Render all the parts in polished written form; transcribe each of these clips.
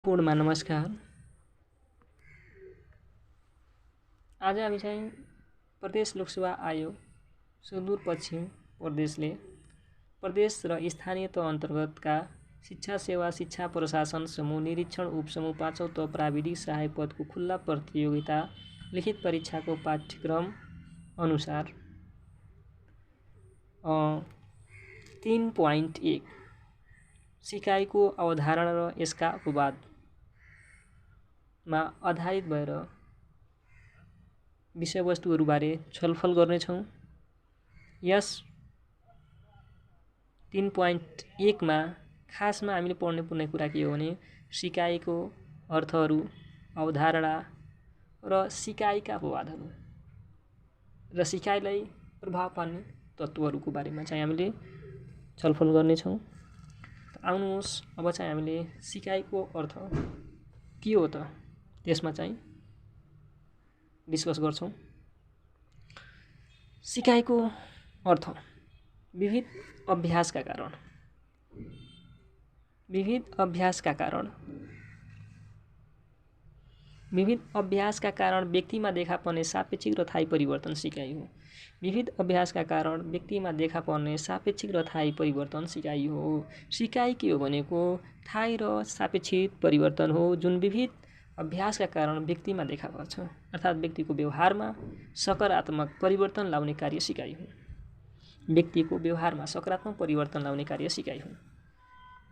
पूर्णमा नमस्कार। आज हामी चाहिँ प्रदेश लोकसेवा आयोग सुदूरपश्चिम प्रदेश र स्थानीय तह अन्तर्गतका शिक्षा सेवा शिक्षा प्रशासन समूह निरीक्षण उपसमूह 5औं तह प्राविधिक सहायक पदको खुल्ला प्रतियोगिता लिखित परीक्षाको पाठ्यक्रम अनुसार 3.1 सिकाइको अवधारणा र यसका अपवादमा आधारित भएर विषयवस्तुहरूबारे छलफल गर्नेछौँ। यस 3.1 मा खासमा हामीले पढ्नुपर्ने कुरा के हो भने सिकाइको अर्थहरू, अवधारणा र सिकाइका अपवादहरू र सिकाइलाई प्रभाव पार्ने तत्त्वहरूको बारेमा चाहिँ हामीले छलफल गर्नेछौँ। आउनुहोस् अब चाहिँ हामीले सिकाइको अर्थ के हो त त्यसमा चाहिँ डिस्कस गर्छौँ। सिकाइको अर्थ विविध अभ्यासका कारण व्यक्तिमा देखा पर्ने सापेक्षिक र थायी परिवर्तन सिकाइ हो। विविध अभ्यासका कारण व्यक्तिमा देखा पर्ने सापेक्षिक र थायी परिवर्तन सिकाइ हो। सिकाइ के हो भनेको थायी र सापेक्षिक परिवर्तन हो जुन विविध अभ्यासका कारण व्यक्तिमा देखा पर्छ, अर्थात् व्यक्तिको व्यवहारमा सकारात्मक परिवर्तन ल्याउने कार्य सिकाइ हो। व्यक्तिको व्यवहारमा सकारात्मक परिवर्तन ल्याउने कार्य सिकाइ हो।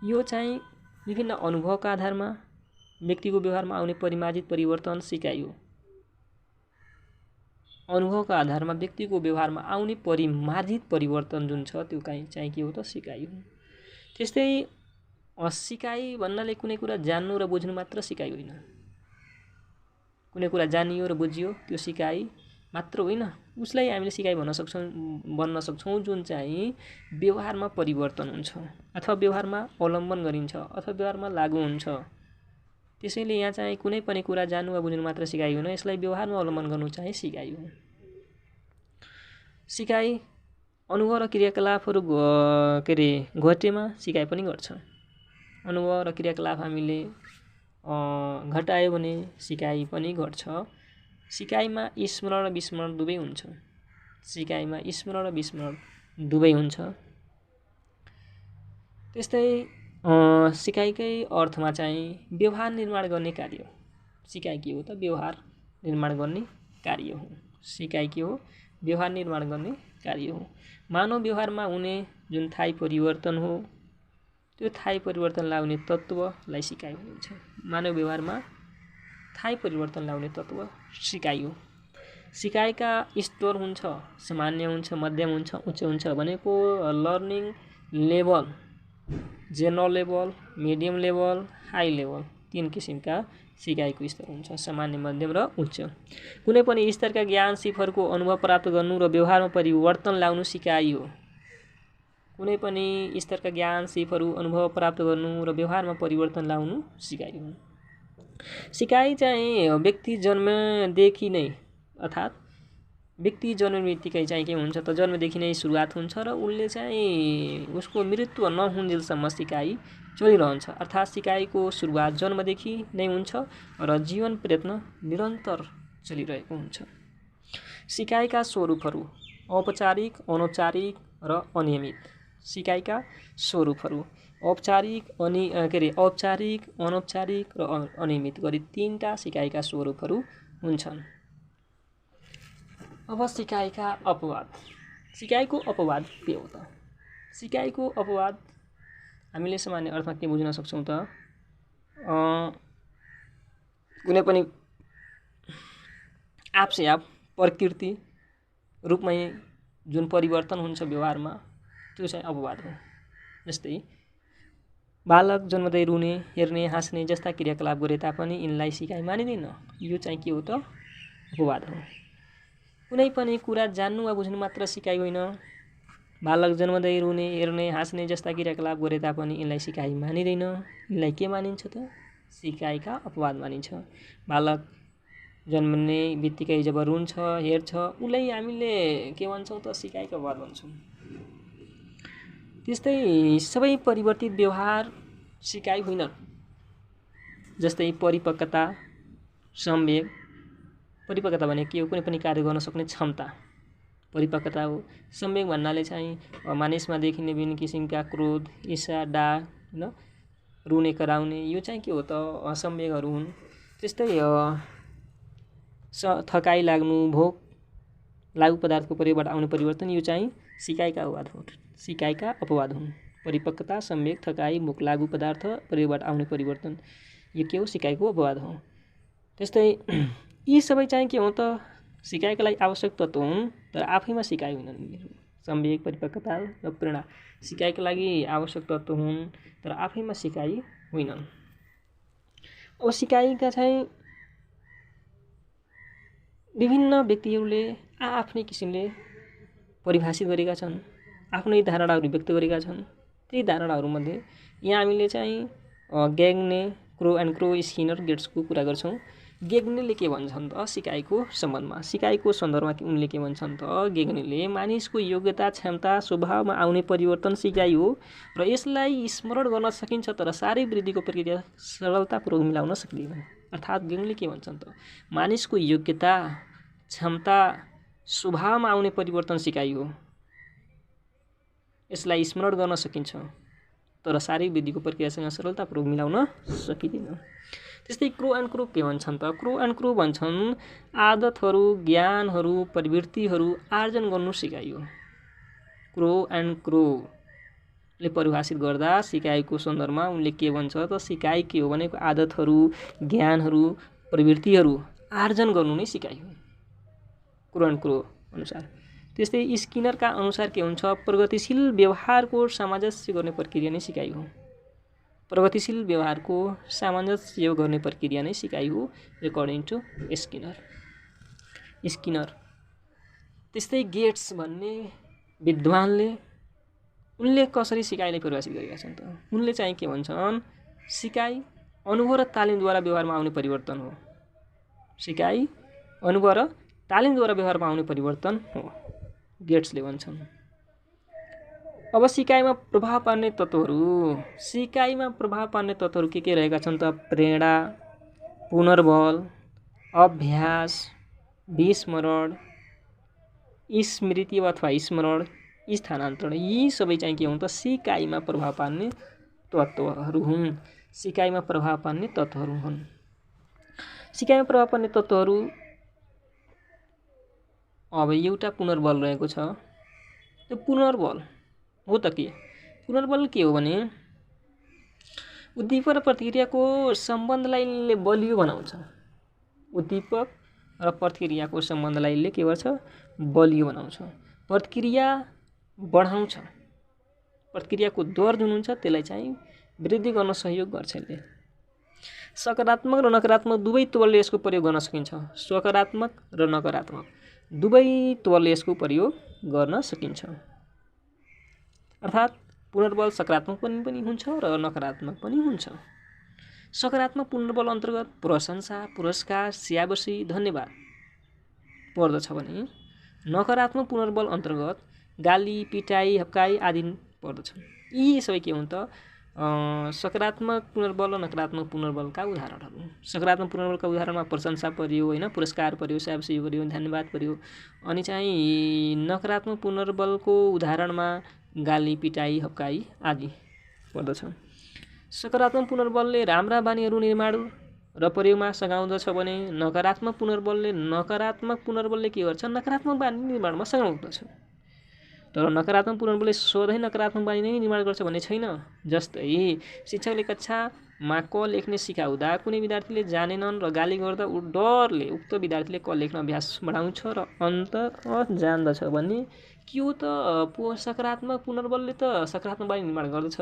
यो चाहिँ विभिन्न अनुभवका आधारमा व्यक्तिको व्यवहारमा आउने परिमार्जित परिवर्तन सिकाइ हो। अनुभवका आधारमा व्यक्तिको व्यवहारमा आउने परिमार्जित परिवर्तन जुन छ त्यो चाहिँ के हो त सिकाइ हो। त्यस्तै सिकाइ भन्नाले कुनै कुरा जान्नु र बुझ्नु मात्र सिकाइ होइन। कुनै कुरा जानियो र बुझियो त्यो सिकाइ मात्र होइन, उसलाई हामीले सिकाइ भन्न सक्छौँ जुन चाहिँ व्यवहारमा परिवर्तन हुन्छ अथवा व्यवहारमा अवलम्बन गरिन्छ अथवा व्यवहारमा लागू हुन्छ। त्यसैले यहाँ चाहिँ कुनै पनि कुरा जान्नु वा बुझ्नु मात्र सिकाइ होइन, यसलाई व्यवहारमा अवलम्बन गर्नु चाहिँ सिकाइ हो। सिकाइ अनुभव र क्रियाकलापहरू घटेमा सिकाइ पनि गर्छ। अनुभव र क्रियाकलाप हामीले घटायो भने सिकाइ पनि घट्छ। सिकाइमा स्मरण र विस्मरण दुवै हुन्छ। त्यस्तै सिकाइकै अर्थमा चाहिँ व्यवहार निर्माण गर्ने कार्य। सिकाइ के हो त व्यवहार निर्माण गर्ने कार्य हो। सिकाइ के हो व्यवहार निर्माण गर्ने कार्य हो। मानव व्यवहारमा हुने जुन थायी परिवर्तन हो त्यो थायी परिवर्तन ल्याउने तत्त्वलाई सिकाइ भनिन्छ। मानव व्यवहारमा थायी परिवर्तन ल्याउने तत्त्व सिकाइ हो। सिकाइका स्तर हुन्छ, सामान्य हुन्छ, मध्यम हुन्छ, उच्च हुन्छ भनेको learning level, general level, medium level, high level 3 किसिमका सिकाइको स्तर हुन्छ, सामान्य, मध्यम र उच्च। कुनै पनि स्तरका ज्ञान सिपहरूको अनुभव प्राप्त गर्नु र व्यवहारमा परिवर्तन ल्याउनु सिकाइ हो। कुनै पनि स्तरका ज्ञान सिपहरू अनुभव प्राप्त गर्नु र व्यवहारमा परिवर्तन ल्याउनु सिकाइ हो। सिकाइ चाहिँ व्यक्ति जन्मदेखि नै अर्थात् व्यक्ति जन्मबित्तिकै चाहिँ के हुन्छ त जन्मदेखि नै सुरुवात हुन्छ र उसले चाहिँ उसको मृत्यु नहुन्जेलसम्म सिकाइ चलिरहन्छ। अर्थात् सिकाइको सुरुवात जन्मदेखि नै हुन्छ र जीवन प्रयत्न निरन्तर चलिरहेको हुन्छ। सिकाइका स्वरूपहरू औपचारिक, अनौपचारिक र अनियमित। सिकाइका स्वरूपहरू औपचारिक, अनौपचारिक र अनियमित गरी 3टा सिकाइका स्वरूपहरू हुन्छन्। अब सिकाइका अपवाद। सिकाइको अपवाद के हो त? सिकाइको अपवाद हामीले सामान्य अर्थमा के बुझ्न सक्छौँ त कुनै पनि आपसे आप प्रकृति रूपमै जुन परिवर्तन हुन्छ व्यवहारमा त्यो चाहिँ अपवाद हो। जस्तै बालक जन्मदै रुने, हेर्ने, हाँस्ने जस्ता क्रियाकलाप गरे तापनि यिनलाई सिकाइ मानिँदैन। यो चाहिँ के हो त अपवाद हो। कुनै पनि कुरा जान्नु वा बुझ्नु मात्र सिकाइ होइन। बालक जन्मदै रुने, हेर्ने, हाँस्ने जस्ता क्रियाकलाप गरे तापनि यिनलाई सिकाइ मानिँदैन। यिनलाई के मानिन्छ त सिकाइका अपवाद मानिन्छ। बालक जन्मने बित्तिकै जब रुन्छ, हेर्छ, उसलाई हामीले के भन्छौँ त सिकाइका अपवाद भन्छौँ। त्यस्तै सबै परिवर्तित व्यवहार सिकाइ होइन। जस्तै परिपक्वता, संवेग। परिपक्वता भनेको के हो? कुनै पनि कार्य गर्न सक्ने क्षमता परिपक्वता हो। संवेग भन्नाले चाहिँ मानिसमा देखिने विभिन्न किसिमका क्रोध, ईर्ष्या, डाह, हैन, रुने कराउने, यो चाहिँ के हो त? संवेगहरू हुन्। त्यस्तै थकाइ लाग्नु, भोक, लागु पदार्थको प्रयोगबाट आउने परिवर्तन, यो चाहिँ सिकाइका अपवाद हुन्। परिपक्वता, संवेग, थकाइ, भोक, लागु पदार्थ प्रयोगबाट आउने परिवर्तन, यो के हो? सिकाइको अपवाद हो। त्यस्तै यी सबै चाहिँ के हो त? सिकाइका लागि आवश्यक तत्त्व हुन्, तर आफैमा सिकाइ होइनन्। संवेग, परिपक्वता र प्रेरणा सिकाइका लागि आवश्यक तत्त्व हुन्, तर आफैमा सिकाइ होइनन्। अब सिकाइका चाहिँ विभिन्न व्यक्तिहरूले आफ्नै किसिमले परिभाषित गरेका छन्, आफ्नै धारणाहरू व्यक्त गरेका छन्। ती धारणाहरूमध्ये यहाँ हामीले चाहिँ ग्याग्ने, क्रो एन्ड क्रो, स्किनर, गेट्सको कुरा गर्छौँ। गेग्नेले के भन्छन् त सिकाइको सम्बन्धमा? सिकाइको सन्दर्भमा उनले के भन्छन् त? गेग्नेले मानिसको योग्यता, क्षमता, स्वभावमा आउने परिवर्तन सिकाइ हो र यसलाई स्मरण गर्न सकिन्छ, तर सारै वृद्धिको प्रक्रिया सरलतापूर्वक मिलाउन सकिँदैन। अर्थात् गेग्नेले के भन्छन् त? मानिसको योग्यता, क्षमता, स्वभावमा आउने परिवर्तन सिकाइ हो, यसलाई स्मरण गर्न सकिन्छ, तर सारै वृद्धिको प्रक्रियासँग सरलतापूर्वक मिलाउन सकिँदैन। त्यस्तै क्रो एन्ड क्रो के भन्छन् त? क्रो एन्ड क्रो भन्छन् आदतहरू, ज्ञानहरू, प्रवृत्तिहरू आर्जन गर्नु सिकाइ हो। क्रो एन्ड क्रोले परिभाषित गर्दा सिकाइको सन्दर्भमा उनले के भन्छ त? सिकाइ के हो भनेको आदतहरू, ज्ञानहरू, प्रवृत्तिहरू आर्जन गर्नु नै सिकाइ हो, क्रो एन्ड क्रो अनुसार। त्यस्तै स्किनरका अनुसार के हुन्छ? प्रगतिशील व्यवहारको सामञ्जस्य गर्ने प्रक्रिया नै सिकाइ हो। प्रगतिशील व्यवहारको सामञ्जस्य गर्ने प्रक्रिया नै सिकाइ हो, एकर्डिङ टु स्किनर। त्यस्तै गेट्स भन्ने विद्वानले उनले कसरी सिकाइलाई परिभाषित गरेका छन् त? उनले चाहिँ के भन्छन्? सिकाइ अनुभव र तालिमद्वारा व्यवहारमा आउने परिवर्तन हो। सिकाइ अनुभव र तालिमद्वारा व्यवहारमा आउने परिवर्तन हो, गेट्सले भन्छन्। अब सिकाइमा प्रभाव पार्ने तत्त्वहरू के रहेका छन् त? प्रेरणा, पुनर्बल, अभ्यास, विस्मरण, स्मृति अथवा स्मरण, स्थानान्तरण, यी सबै चाहिँ के हुन् त? सिकाइमा प्रभाव पार्ने तत्त्वहरू हुन्। सिकाइमा प्रभाव पार्ने तत्त्वहरू अब एउटा पुनर्बल रहेको छ। त्यो पुनर्बल हो त के? पुनर्बल के हो भने उद्दीपक र प्रतिक्रियाको सम्बन्धलाई बलियो बनाउँछ। उद्दीपक र प्रतिक्रियाको सम्बन्धलाई के गर्छ? बलियो बनाउँछ। प्रतिक्रिया बढाउँछ। प्रतिक्रियाको दर जुन हुन्छ त्यसलाई चाहिँ वृद्धि गर्न सहयोग गर्छ यसले। सकारात्मक र नकारात्मक दुवै तवरले यसको प्रयोग गर्न सकिन्छ। सकारात्मक र नकारात्मक दुवै तवरले यसको प्रयोग गर्न सकिन्छ। अर्थात् पुनर्बल सकारात्मक पनि हुन्छ र नकारात्मक पनि हुन्छ। सकारात्मक पुनर्बल अन्तर्गत प्रशंसा, पुरस्कार, स्याबासी, धन्यवाद पर्दछ भने नकारात्मक पुनर्बल अन्तर्गत गाली, पिटाई, हप्काई आदि पर्दछन्। यी सबै के हुन् त? सकारात्मक पुनर्बल र नकारात्मक पुनर्बलका उदाहरणहरू। सकारात्मक पुनर्बलका उदाहरणमा प्रशंसा पर्यो, होइन, पुरस्कार पर्यो, स्याबासी पर्यो, धन्यवाद पर्यो। अनि चाहिँ नकारात्मक पुनर्बलको उदाहरणमा गाली, पिटाई, हप्काई आदि पर्दछ। सकारात्मक पुनर्बलले राम्रा बानीहरू निर्माण र प्रयोगमा सघाउँदछ भने नकारात्मक पुनर्बलले के गर्छ? नकारात्मक बानी निर्माणमा सघाउँदछ। तर नकारात्मक पुनर्बलले सधैँ नकारात्मक बानी नै निर्माण गर्छ भन्ने छैन। जस्तै शिक्षकले कक्षामा क लेख्ने सिकाउँदा कुनै विद्यार्थीले जानेनन् र गाली गर्दा डरले उक्त विद्यार्थीले क लेख्न अभ्यास बढाउँछ र अन्ततः जान्दछ भने के हो त? सकारात्मक पुनर्बलले त सकारात्मक बानी निर्माण गर्दछ,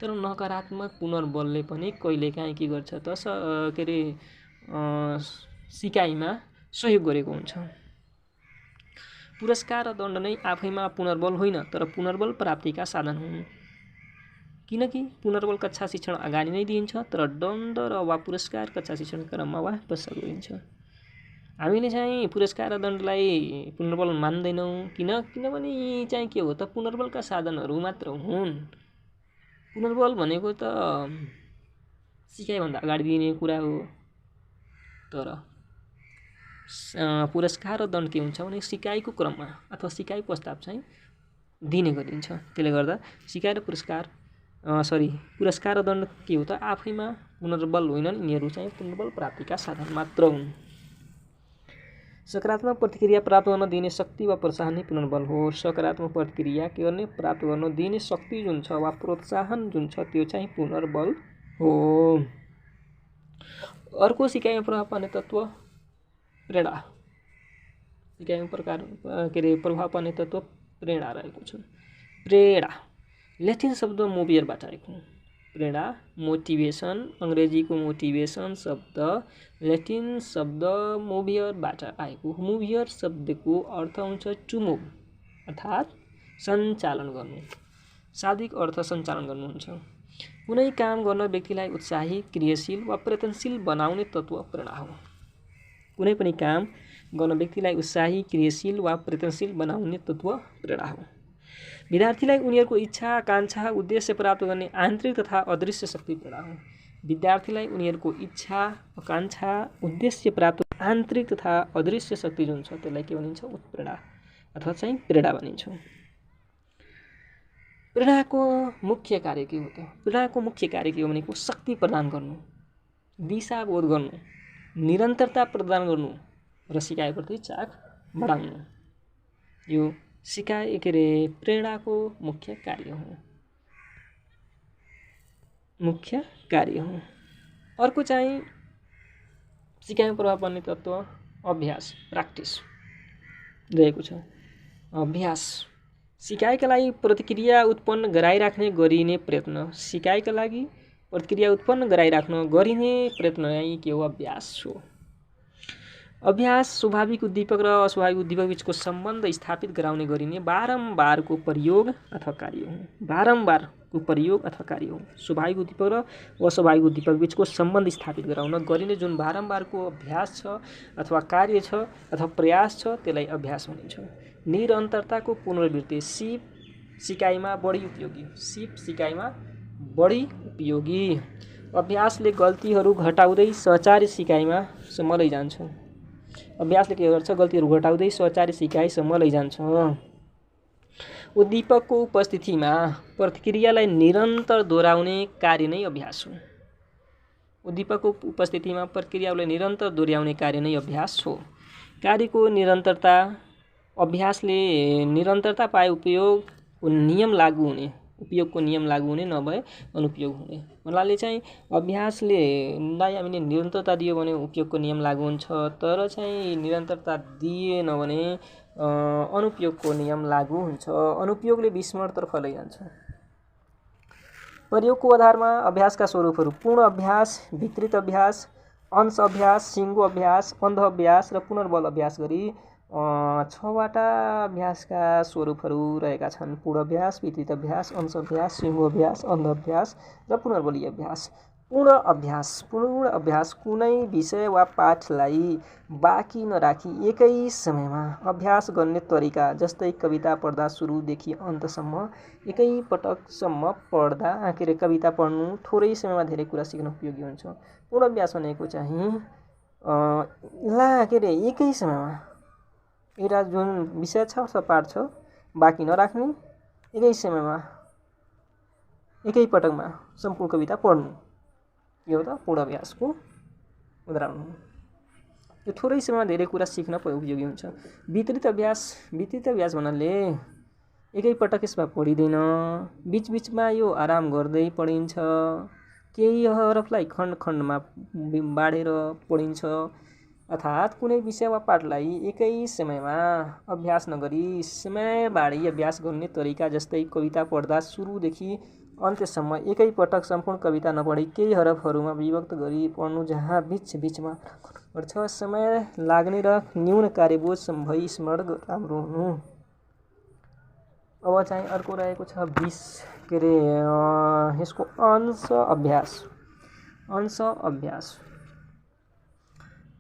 तर नकारात्मक पुनर्बलले पनि कहिलेकाहीँ के गर्छ त? सिकाइमा सहयोग गरेको हुन्छ। पुरस्कार र दण्ड नै आफैमा पुनर्बल होइन, तर पुनर्बल प्राप्तिका साधन हुन्। किनकि पुनर्बल कक्षा शिक्षण अगाडि नै दिइन्छ, तर दण्ड वा पुरस्कार कक्षा शिक्षण क्रममा वा पश्चात गरिन्छ। हामीले चाहिँ पुरस्कार र दण्डलाई पुनर्बल मान्दैनौँ। किनभने यी चाहिँ के हो त? पुनर्बलका साधनहरू मात्र हुन्। पुनर्बल भनेको त सिकाइभन्दा अगाडि दिने कुरा हो। तर पुरस्कार र दण्ड के हुन्छ भने सिकाइको क्रममा अथवा सिकाइ पश्चात चाहिँ दिने गरिन्छ। त्यसले गर्दा सिकाइ र पुरस्कार र दण्ड के हो त आफैमा पुनर्बल होइनन्, यिनीहरू चाहिँ पुनर्बल प्राप्तिका साधन मात्र हुन्। सकारात्मक प्रतिक्रिया प्राप्त गर्न दिने शक्ति वा प्रोत्साहन नै पुनर्बल हो। सकारात्मक प्रतिक्रिया के गर्ने प्राप्त गर्न दिने शक्ति जुन छ वा प्रोत्साहन जुन छ त्यो चाहिँ पुनर्बल हो। अर्को सिकाइमा प्रभाव पार्ने तत्त्व प्रेरणा। सिकाइमा प्रभाव पार्ने तत्त्व प्रेरणा रहेको छ। प्रेरणा ल्याटिन शब्द मोभियरबाट आएको। प्रेरणा मोटिभेसन, अङ्ग्रेजीको मोटिभेसन शब्द ल्याटिन शब्द मोभियरबाट आएको। मोभियर शब्दको अर्थ हुन्छ टु मुभ अर्थात् सञ्चालन गर्नु। शाब्दिक अर्थ सञ्चालन गर्नु हुन्छ। कुनै काम गर्न व्यक्तिलाई उत्साही, क्रियाशील वा प्रयत्नशील बनाउने तत्त्व प्रेरणा हो। कुनै पनि काम गर्न व्यक्तिलाई उत्साही, क्रियाशील वा प्रयत्नशील बनाउने तत्त्व प्रेरणा हो। विद्यार्थीलाई उनीहरूको इच्छा, आकाङ्क्षा, उद्देश्य प्राप्त गर्ने आन्तरिक तथा अदृश्य शक्ति प्रेरणा हो। विद्यार्थीलाई उनीहरूको इच्छा, आकाङ्क्षा, उद्देश्य प्राप्त आन्तरिक तथा अदृश्य शक्ति जुन छ त्यसलाई के भनिन्छ उत्प्रेरणा अथवा चाहिँ प्रेरणा भनिन्छ। प्रेरणाको मुख्य कार्य के हो त? प्रेरणाको मुख्य कार्य के हो भनेको शक्ति प्रदान गर्नु, दिशाबोध गर्नु, निरन्तरता प्रदान गर्नु र सिकाइप्रति चाख बढाउनु। यो प्रेरणाको मुख्य कार्य हो। अर्को चाहिँ सिकाइमा प्रभाव पर्ने तत्त्व अभ्यास, प्र्याक्टिस रहेको छ। अभ्यास सिकाइका लागि प्रतिक्रिया उत्पन्न गराइराख्ने गरिने प्रयत्न। सिकाइका लागि प्रतिक्रिया उत्पन्न गराइराख्न गरिने प्रयत्न नै के हो? अभ्यास हो। अभ्यास स्वाभाविक उद्दीपक र अस्वाभाविक उद्दीपक बीचको सम्बन्ध स्थापित गराउने गरिने बारम्बारको प्रयोग अथवा कार्य हो। स्वाभाविक उद्दीपक र अस्वाभाविक उद्दीपक बीचको सम्बन्ध स्थापित गराउन गरिने जुन बारम्बारको अभ्यास छ अथवा कार्य छ अथवा प्रयास छ त्यसलाई अभ्यास भनिन्छ। निरन्तरताको पुनरावृत्ति सिकाइमा बढी उपयोगी। अभ्यासले गल्तीहरू घटाउँदै सहचारी सिकाइसम्म लैजान्छ। अभ्यासले के गर्छ? गल्तीहरू घटाउँदै सहचारी सिकाइसम्म लैजान्छ। उद्दीपकको उपस्थितिमा प्रतिक्रियालाई निरन्तर दोहोऱ्याउने कार्य नै अभ्यास हो। उद्दीपकको उपस्थितिमा प्रतिक्रियालाई निरन्तर दोहोऱ्याउने कार्य नै अभ्यास हो। कार्यको निरन्तरता अभ्यासले निरन्तरता पाए उपयोगको नियम लागू हुने नभए अनुपयोग हुने। भन्नाले चाहिँ अभ्यासले हामीले निरन्तरता दियो भने उपयोगको नियम लागू हुन्छ, तर चाहिँ निरन्तरता दिएन भने अनुपयोगको नियम लागू हुन्छ। अनुपयोगले विस्मरणतर्फ लैजान्छ। प्रयोगको आधारमा अभ्यासका स्वरूपहरू पूर्ण अभ्यास, विस्तृत अभ्यास, अंश अभ्यास, सिङ्गो अभ्यास, अन्ध अभ्यास र पुनर्बल अभ्यास गरी 6वटा अभ्यासका स्वरूपहरू रहेका छन्। पूर्ण अभ्यास, विस्तृत अभ्यास, अंश अभ्यास, सिङ्गो अभ्यास, अन्ध अभ्यास र पुनर्बलीय अभ्यास। पूर्ण अभ्यास कुनै विषय वा पाठलाई बाँकी नराखी एकै समयमा अभ्यास गर्ने तरिका। जस्तै कविता पढ्दा सुरुदेखि अन्तसम्म एकै पटकसम्म कविता पढ्नु थोरै समयमा धेरै कुरा सिक्न उपयोगी हुन्छ। पूर्ण अभ्यास भनेको चाहिँ एकै समयमा एउटा जुन विषय छ अथवा पाठ छ बाँकी नराख्ने, एकै समयमा एकै पटकमा सम्पूर्ण कविता पढ्नु, यो त पूर्ण अभ्यासको उदाहरण हो। यो थोरै समयमा धेरै कुरा सिक्न उपयोगी हुन्छ। विस्तृत अभ्यास भन्नाले एकै पटक यसमा पढिँदैन, बीचबीचमा यो आराम गर्दै पढिन्छ। केही हरफलाई खण्ड-खण्डमा बाँडेर पढिन्छ। अर्थात् कुनै विषय वा पाठलाई एकै समयमा अभ्यास नगरी समय बाँडी अभ्यास गर्ने तरिका। जस्तै कविता पढ्दा सुरुदेखि अन्त्यसम्म एकै पटक सम्पूर्ण कविता नपढी केही हरफहरूमा विभक्त गरी पढ्नु, जहाँ बीचबीचमा गर्नुपर्छ। समय लाग्ने र न्यून कार्यबोझ भई स्मरण राम्रो हुनु। अब चाहिँ अर्को रहेको छ यसको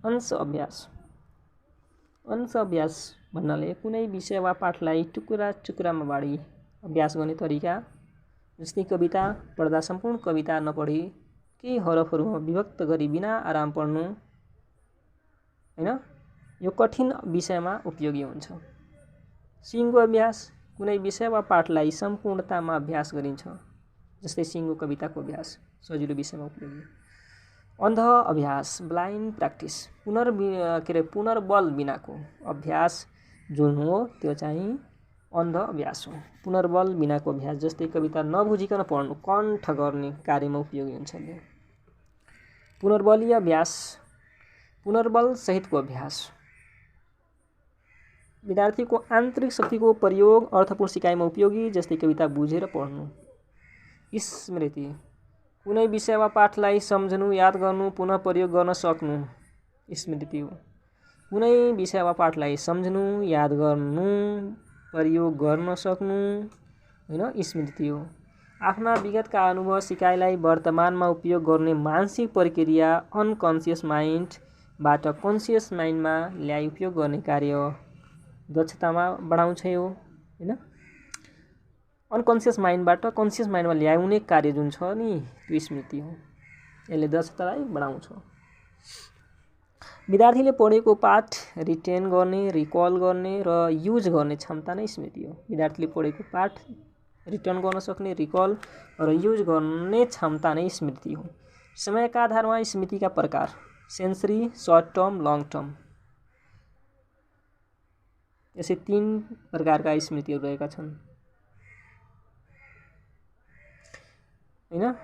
अंश अभ्यास भन्नाले कुनै विषय वा पाठलाई टुक्रामा बाँडी अभ्यास गर्ने तरिका। जस्तै कविता पढ्दा सम्पूर्ण कविता नपढी केही हरफहरूमा विभक्त गरी बिना आराम पढ्नु हैन यो कठिन विषयमा उपयोगी हुन्छ। सिङ्गो अभ्यास कुनै विषय वा पाठलाई सम्पूर्णतामा अभ्यास गरिन्छ, जस्तै सिङ्गो कविताको अभ्यास सजिलो विषयमा उपयोगी। अन्ध अभ्यास ब्लाइन्ड प्र्याक्टिस पुनर्बल बिनाको अभ्यास जुन हो त्यो चाहिँ अन्ध अभ्यास हो। पुनर्बल बिनाको अभ्यास जस्तै कविता नबुझिकन पढ्नु, कण्ठ गर्ने कार्यमा उपयोगी हुन्छ। पुनर्बलीय अभ्यास पुनर्बल सहितको अभ्यास विद्यार्थीको आन्तरिक शक्तिको प्रयोग अर्थपूर्ण सिकाइमा उपयोगी, जस्तै कविता बुझेर पढ्नु। स्मृति कुनै विषय वा पाठलाई सम्झनु, याद गर्नु, पुनः प्रयोग गर्न सक्नु स्मृति हो। कुनै विषय वा पाठलाई सम्झनु, याद गर्नु, प्रयोग गर्न सक्नु हैन स्मृति हो। आफ्ना विगतका अनुभव सिकाइलाई वर्तमानमा उपयोग गर्ने मानसिक प्रक्रिया अनकन्सियस माइन्डबाट कन्सियस माइन्डमा ल्याई उपयोग गर्ने कार्य दक्षतामा बढाउँछ यो हैन। अनकन्सियस माइन्डबाट कन्सियस माइन्डमा ल्याउने कार्य जुन छ नि त्यो स्मृति हो। यसले दक्षतालाई बढाउँछ। विद्यार्थीले पढेको पाठ रिटेन गर्ने, रिकल गर्ने र युज गर्ने क्षमता नै स्मृति हो। विद्यार्थीले पढेको पाठ रिटर्न गर्न सक्ने, रिकल र युज गर्ने क्षमता नै स्मृति हो। समयका आधारमा स्मृतिका प्रकार sensory, short term, long term यसै 3 प्रकारका स्मृतिहरू रहेका छन् हैन।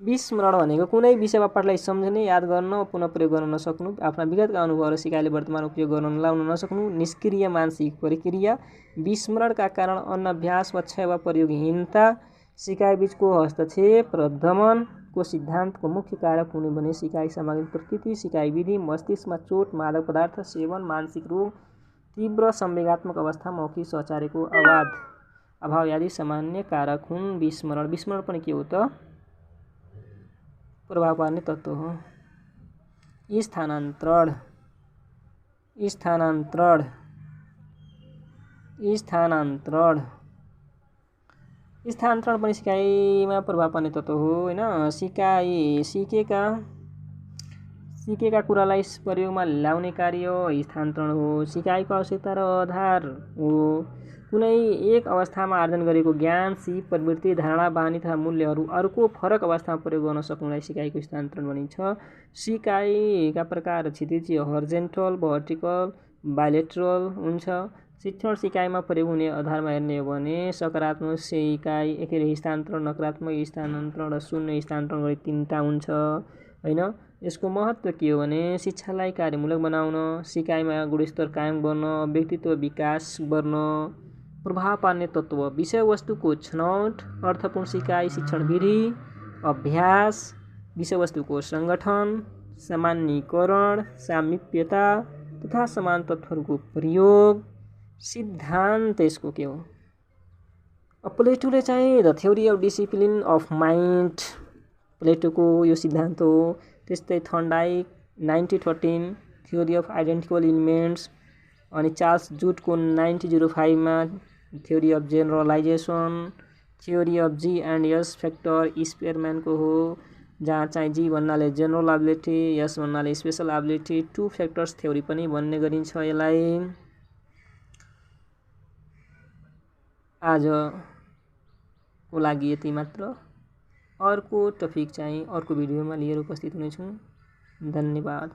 विस्मरण भनेको कुनै विषय वा पाठलाई सम्झने, याद गर्न, पुनः प्रयोग गर्न नसक्नु, आफ्ना विगतका अनुभव र सिकाइले वर्तमान उपयोग गर्न लाउन नसक्नु, निष्क्रिय मानसिक प्रक्रिया। विस्मरणका कारण अनभ्यास वा क्षय वा प्रयोगहीनता। सिकाइबीचको हस्तक्षेप र दमनको सिद्धान्तको मुख्य कारक हुने भने सिकाइ सामग्री प्रकृति, सिकाइ विधि, मस्तिष्कमा चोट, मादक पदार्थ सेवन, मानसिक रोग, तीव्र संवेगात्मक अवस्था, मौखिक सहचार्यको अभाव आदि सामान्य कारक हुन्। विस्मरण पनि के हो त प्रभाव पार्ने तत्त्व हो। स्थानान्तरण पनि सिकाइमा प्रभाव पार्ने तत्त्व हो हैन। सिकेका कुरालाई प्रयोगमा ल्याउने कार्य स्थानान्तरण हो। सिकाइको आवश्यकता र आधार हो। कुनै एक अवस्थामा आर्जन गरेको ज्ञान, सिप, प्रवृत्ति, धारणा, बानी तथा मूल्यहरू अर्को फरक अवस्थामा प्रयोग गर्न सक्नुलाई सिकाइको स्थानान्तरण भनिन्छ। सिकाइका प्रकार क्षितिजीय हर्जेन्टल, भर्टिकल, बाइलेटरल हुन्छ। शिक्षण सिकाइमा प्रयोग हुने आधारमा हेर्ने हो भने सकारात्मक सिकाइ एकै स्थानान्तरण, नकारात्मक स्थानान्तरण र शून्य स्थानान्तरण गरी 3टा हुन्छ हैन। यसको महत्त्व के हो भने शिक्षालाई कार्यमूलक बनाउन, सिकाइमा गुणस्तर कायम गर्न, व्यक्तित्व विकास गर्न प्रभाव पार्ने तत्त्व विषयवस्तुको छनौट, अर्थपूर्ण सिकाइ, शिक्षण विधि, अभ्यास, विषयवस्तुको सङ्गठन, सामान्यीकरण, सामिप्यता तथा समान तत्त्वहरूको प्रयोग, सिद्धान्त यसको के हो। प्लेटोले चाहिँ the theory of discipline of mind प्लेटोको यो सिद्धान्त हो। त्यस्तै Thorndike 1913 theory of identical elements, अनि चार्ल्स जुटको 1905 मा theory of generalization, theory of G and S factor स्पेयरम्यानको हो, जहाँ चाहिँ जी भन्नाले जेनरल एबिलिटी, एस भन्नाले स्पेसल एबिलिटी, 2 फ्याक्टर्स थ्योरी पनि भन्ने गरिन्छ यसलाई। आजको लागि यति मात्र। अर्को टपिक चाहिँ अर्को भिडियोमा लिएर उपस्थित हुनेछु। धन्यवाद।